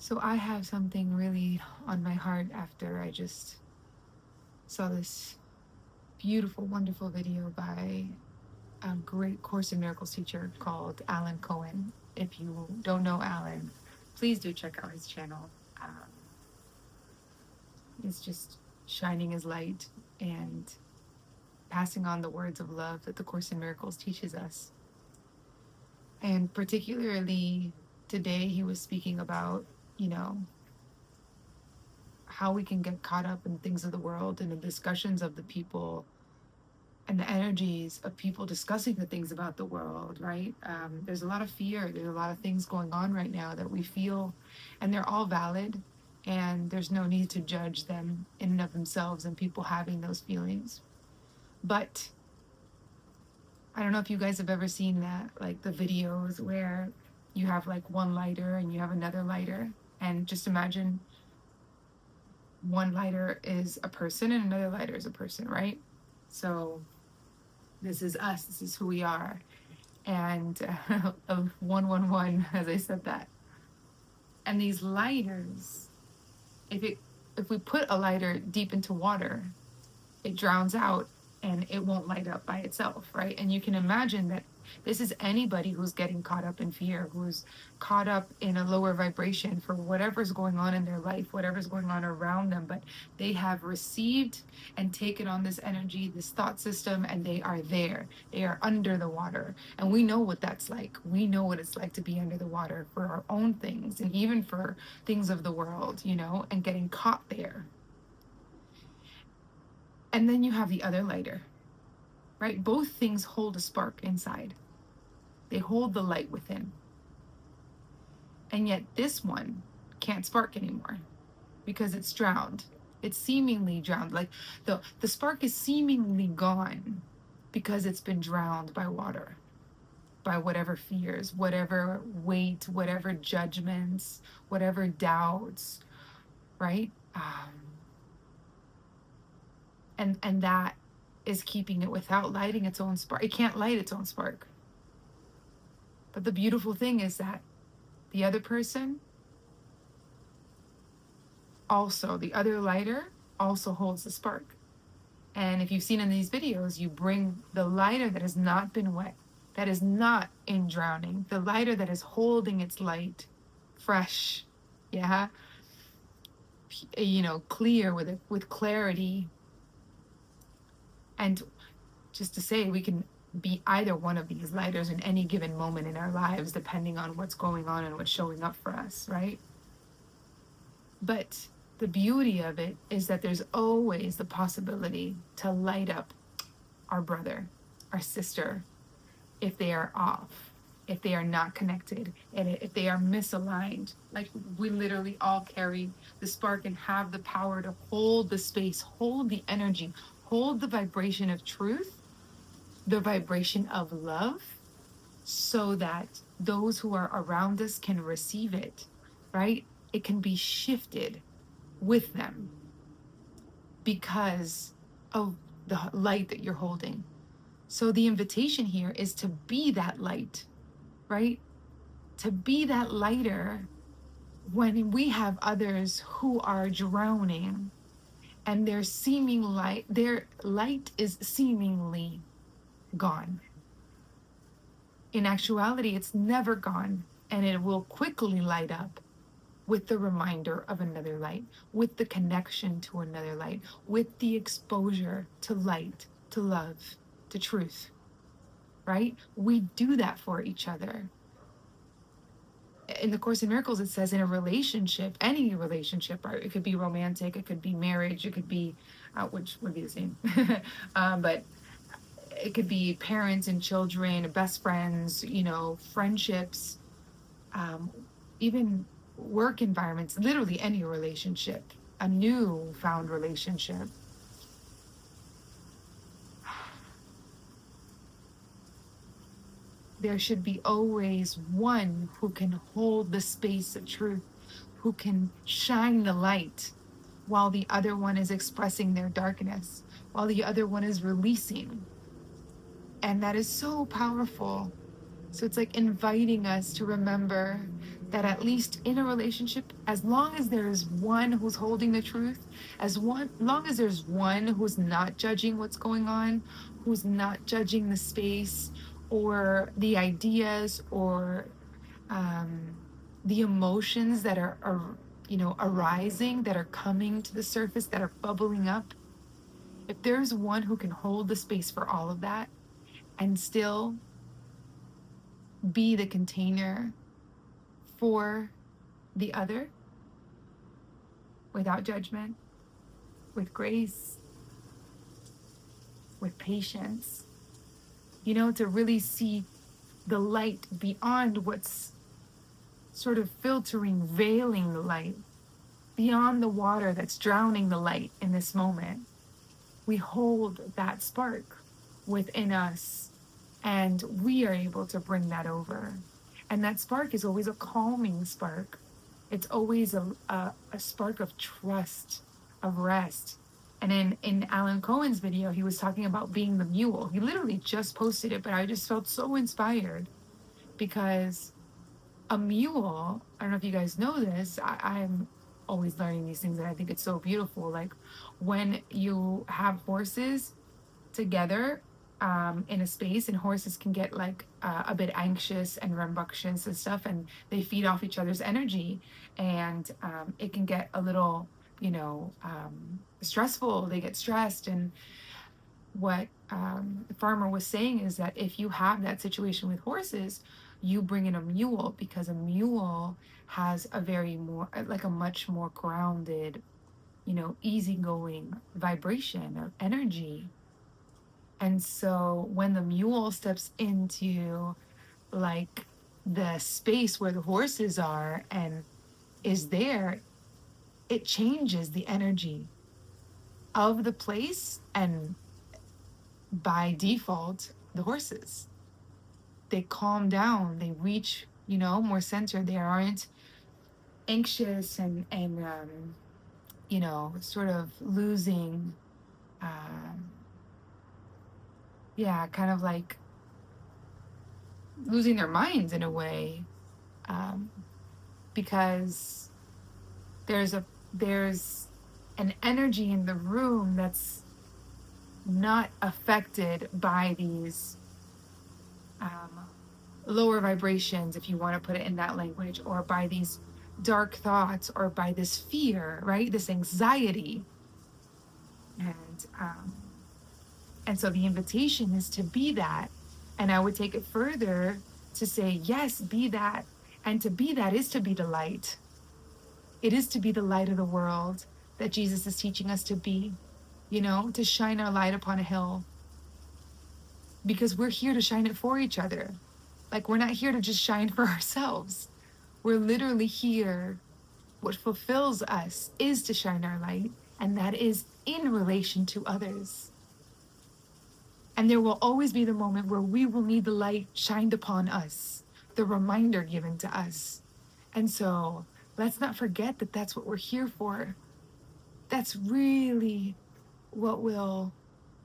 So I have something really on my heart after I just saw this beautiful, wonderful video by a great Course in Miracles teacher called Alan Cohen. If you don't know Alan, please do check out his channel. Um, it's just shining his light and passing on the words of love that the Course in Miracles teaches us. And particularly today, he was speaking about, you know, how we can get caught up in things of the world and the discussions of the people and the energies of people discussing the things about the world, right? There's a lot of fear. There's a lot of things going on right now that we feel, and they're all valid. And there's no need to judge them in and of themselves and people having those feelings. But I don't know if you guys have ever seen that, like the videos where you have like one lighter and you have another lighter. And just imagine one lighter is a person and another lighter is a person, right? So this is us, this is who we are. And 111, as I said that. And these lighters, if we put a lighter deep into water, it drowns out and it won't light up by itself, right? And you can imagine that this is anybody who's getting caught up in fear, who's caught up in a lower vibration for whatever's going on in their life, whatever's going on around them, but they have received and taken on this energy, this thought system, and they are there. They are under the water. And we know what that's like. We know what it's like to be under the water for our own things and even for things of the world, and getting caught there. And then you have the other lighter, right? Both things hold a spark inside. They hold the light within. And yet this one can't spark anymore because it's drowned. It's seemingly drowned. Like the spark is seemingly gone because it's been drowned by water, by whatever fears, whatever weight, whatever judgments, whatever doubts, right? And that is keeping it without lighting its own spark. It can't light its own spark. But the beautiful thing is that the other person also, the other lighter also holds the spark. And if you've seen in these videos, you bring the lighter that has not been wet, that is not in drowning, the lighter that is holding its light fresh, yeah, clear with clarity. And just to say, we can be either one of these lighters in any given moment in our lives, depending on what's going on and what's showing up for us, right? But the beauty of it is that there's always the possibility to light up our brother, our sister, if they are off, if they are not connected, and if they are misaligned. Like, we literally all carry the spark and have the power to hold the space, hold the energy, hold the vibration of truth, the vibration of love, so that those who are around us can receive it, right? It can be shifted with them because of the light that you're holding. So the invitation here is to be that light, right? To be that lighter when we have others who are drowning and their light is seemingly gone. In actuality, it's never gone, and it will quickly light up with the reminder of another light, with the connection to another light, with the exposure to light, to love, to truth, right? We do that for each other. In the Course in Miracles, it says in a relationship, any relationship, right? It could be romantic, it could be marriage, it could be, which would be the same, but it could be parents and children, best friends, friendships, even work environments, literally any relationship, a new found relationship. There should be always one who can hold the space of truth, who can shine the light while the other one is expressing their darkness, while the other one is releasing. And that is so powerful. So it's like inviting us to remember that at least in a relationship, as long as there is one who's holding the truth, long as there's one who's not judging what's going on, who's not judging the space or the ideas or um, the emotions that are arising, that are coming to the surface, that are bubbling up. If there's one who can hold the space for all of that and still be the container for the other without judgment, with grace, with patience, to really see the light beyond what's sort of filtering, veiling the light, beyond the water that's drowning the light in this moment. We hold that spark within us and we are able to bring that over. And that spark is always a calming spark. It's always a spark of trust, of rest. And in Alan Cohen's video, he was talking about being the mule. He literally just posted it, but I just felt so inspired because a mule, I don't know if you guys know this, I'm always learning these things and I think it's so beautiful. Like when you have horses together in a space, and horses can get like a bit anxious and rambunctious and stuff, and they feed off each other's energy, and it can get a little stressful. They get stressed, and what the farmer was saying is that if you have that situation with horses, you bring in a mule, because a mule has a very more like a much more grounded, easygoing vibration of energy. And so when the mule steps into like the space where the horses are and is there, it changes the energy of the place, and by default, the horses. They calm down, they reach, more centered. They aren't anxious and sort of losing yeah, kind of like losing their minds in a way, um, because there's an energy in the room that's not affected by these um, lower vibrations, if you want to put it in that language, or by these dark thoughts, or by this fear, right? This anxiety, and and so the invitation is to be that. And I would take it further to say, yes, be that. And to be that is to be the light. It is to be the light of the world that Jesus is teaching us to be, to shine our light upon a hill, because we're here to shine it for each other. Like, we're not here to just shine for ourselves. We're literally here. What fulfills us is to shine our light, and that is in relation to others. And there will always be the moment where we will need the light shined upon us, the reminder given to us. And so let's not forget that that's what we're here for. That's really what will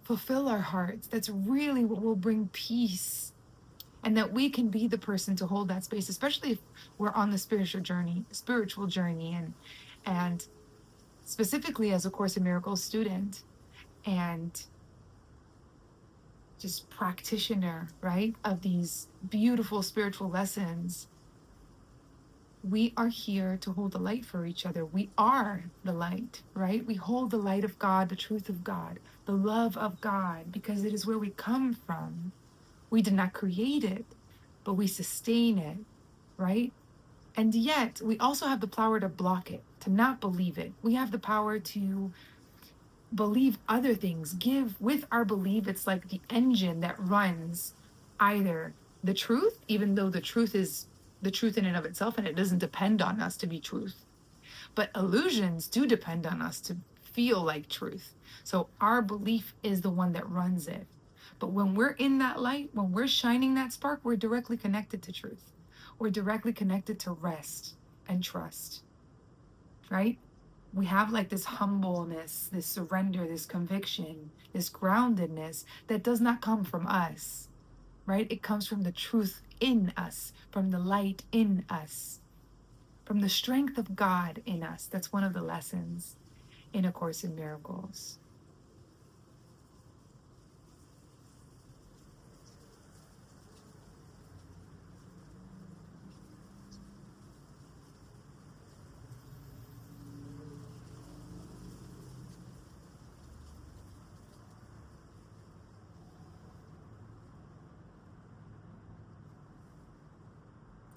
fulfill our hearts. That's really what will bring peace. And that we can be the person to hold that space, especially if we're on the spiritual journey, and specifically as a Course in Miracles student and just practitioner, right, of these beautiful spiritual lessons. We are here to hold the light for each other. We are the light, right? We hold the light of God, the truth of God, the love of God, because it is where we come from. We did not create it, but we sustain it, right? And yet we also have the power to block it, to not believe it. We have the power to believe other things. Give with our belief, it's like the engine that runs either the truth, even though the truth is the truth in and of itself, and it doesn't depend on us to be truth. But illusions do depend on us to feel like truth. So our belief is the one that runs it. But when we're in that light, when we're shining that spark, we're directly connected to truth. We're directly connected to rest and trust, right? We have like this humbleness, this surrender, this conviction, this groundedness that does not come from us, right? It comes from the truth in us, from the light in us. from the strength of God in us. That's one of the lessons in A Course in Miracles.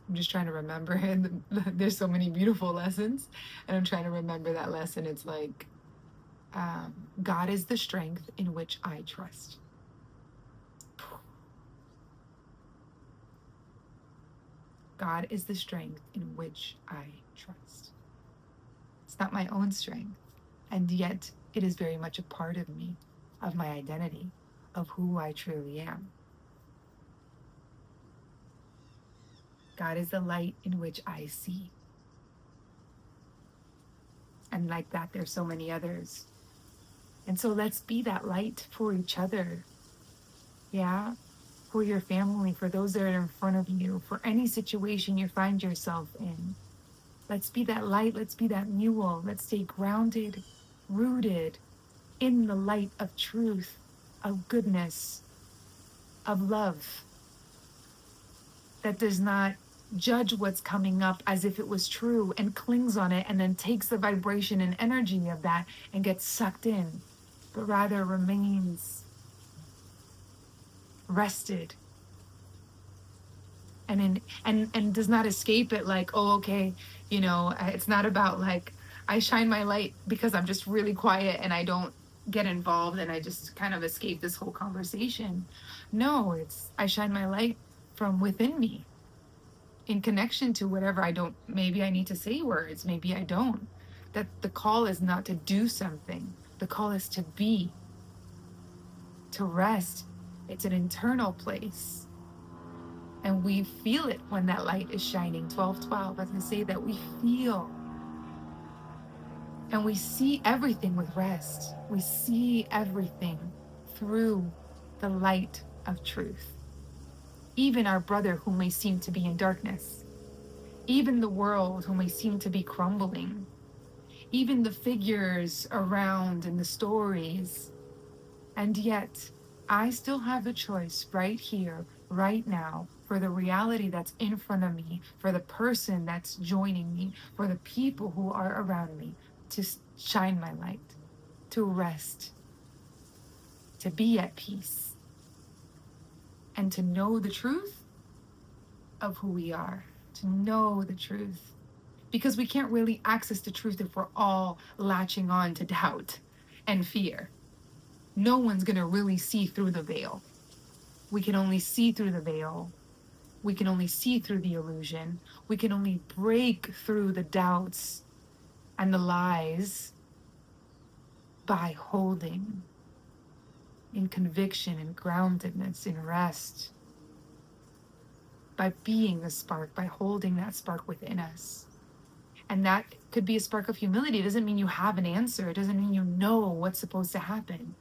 I'm just trying to remember, and there's so many beautiful lessons, and I'm trying to remember that lesson. It's like, God is the strength in which I trust. God is the strength in which I trust. It's not my own strength, and yet it is very much a part of me, of my identity, of who I truly am. God is the light in which I see. And like that, there's so many others. And so let's be that light for each other. Yeah. For your family, for those that are in front of you, for any situation you find yourself in. Let's be that light. Let's be that mule. Let's stay grounded, rooted in the light of truth, of goodness, of love that does not judge what's coming up as if it was true and clings on it and then takes the vibration and energy of that and gets sucked in, but rather remains rested and does not escape it like, oh, okay, it's not about like I shine my light because I'm just really quiet and I don't get involved and I just kind of escape this whole conversation. No, it's I shine my light from within me in connection to whatever I don't, maybe I need to say words, maybe I don't. That the call is not to do something, the call is to be, to rest. It's an internal place. And we feel it when that light is shining. 1212, as I say, that we feel. And we see everything with rest. We see everything through the light of truth. Even our brother who may seem to be in darkness. Even the world who may seem to be crumbling. Even the figures around and the stories. And yet, I still have the choice right here, right now, for the reality that's in front of me, for the person that's joining me, for the people who are around me, to shine my light, to rest, to be at peace, and to know the truth of who we are, to know the truth. Because we can't really access the truth if we're all latching on to doubt and fear. No one's going to really see through the veil. We can only see through the veil. We can only see through the illusion. We can only break through the doubts and the lies by holding in conviction and groundedness, in rest, by being the spark, by holding that spark within us. And that could be a spark of humility. It doesn't mean you have an answer. It doesn't mean you know what's supposed to happen.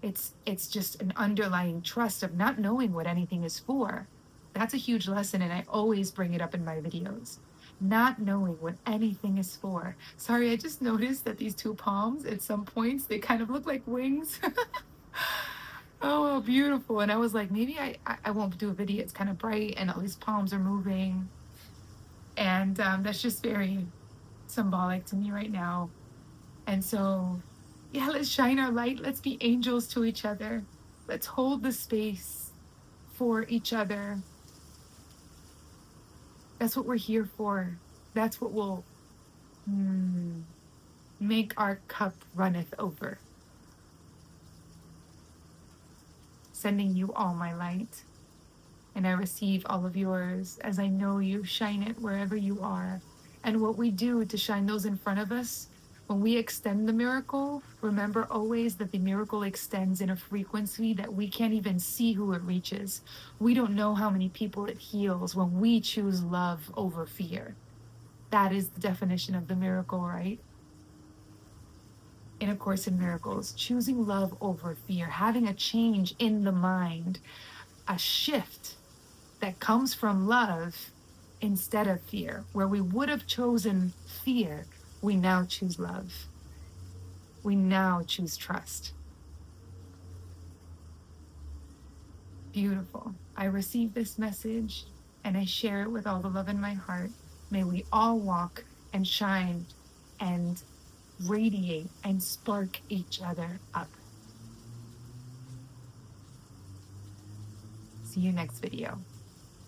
It's just an underlying trust of not knowing what anything is for. That's a huge lesson, and I always bring it up in my videos. Not knowing what anything is for. Sorry, I just noticed that these two palms, at some points, they kind of look like wings. Oh, beautiful. And I was like, maybe I won't do a video. It's kind of bright, and all these palms are moving. And that's just very symbolic to me right now. And so, yeah, let's shine our light. Let's be angels to each other. Let's hold the space for each other. That's what we're here for. That's what will make our cup runneth over. Sending you all my light. And I receive all of yours as I know you shine it wherever you are. And what we do to shine those in front of us, when we extend the miracle, remember always that the miracle extends in a frequency that we can't even see who it reaches. We don't know how many people it heals when we choose love over fear. That is the definition of the miracle, right? In A Course in Miracles, choosing love over fear, having a change in the mind, a shift that comes from love instead of fear. Where we would have chosen fear, we now choose love. We now choose trust. Beautiful. I receive this message and I share it with all the love in my heart. May we all walk and shine and radiate and spark each other up. See you next video.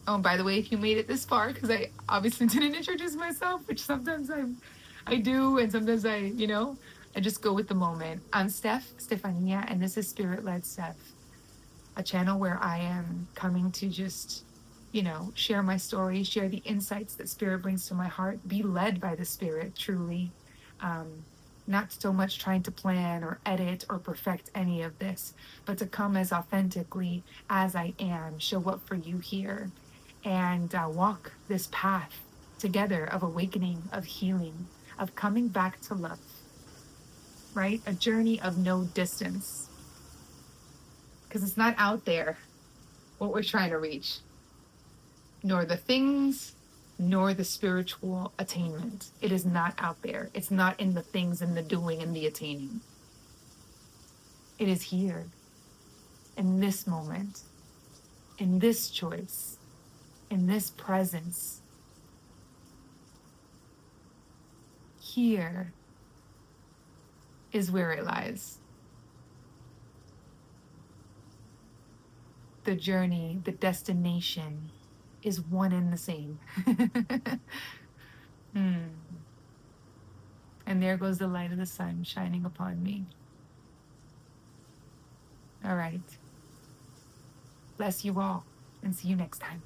Oh, and by the way, if you made it this far, because I obviously didn't introduce myself, which sometimes I do, and sometimes I just go with the moment. I'm Stefania, and this is Spirit Led Steph, a channel where I am coming to just, share my story, share the insights that Spirit brings to my heart, be led by the Spirit, truly. Um, Not so much trying to plan or edit or perfect any of this, but to come as authentically as I am, show up for you here, and walk this path together of awakening, of healing, of coming back to love, right? A journey of no distance, because it's not out there what we're trying to reach, nor the things, nor the spiritual attainment. It is not out there. It's not in the things and the doing and the attaining. It is here, in this moment, in this choice, in this presence. Here is where it lies. The journey, the destination is one and the same. And there goes the light of the sun shining upon me. All right. Bless you all and see you next time.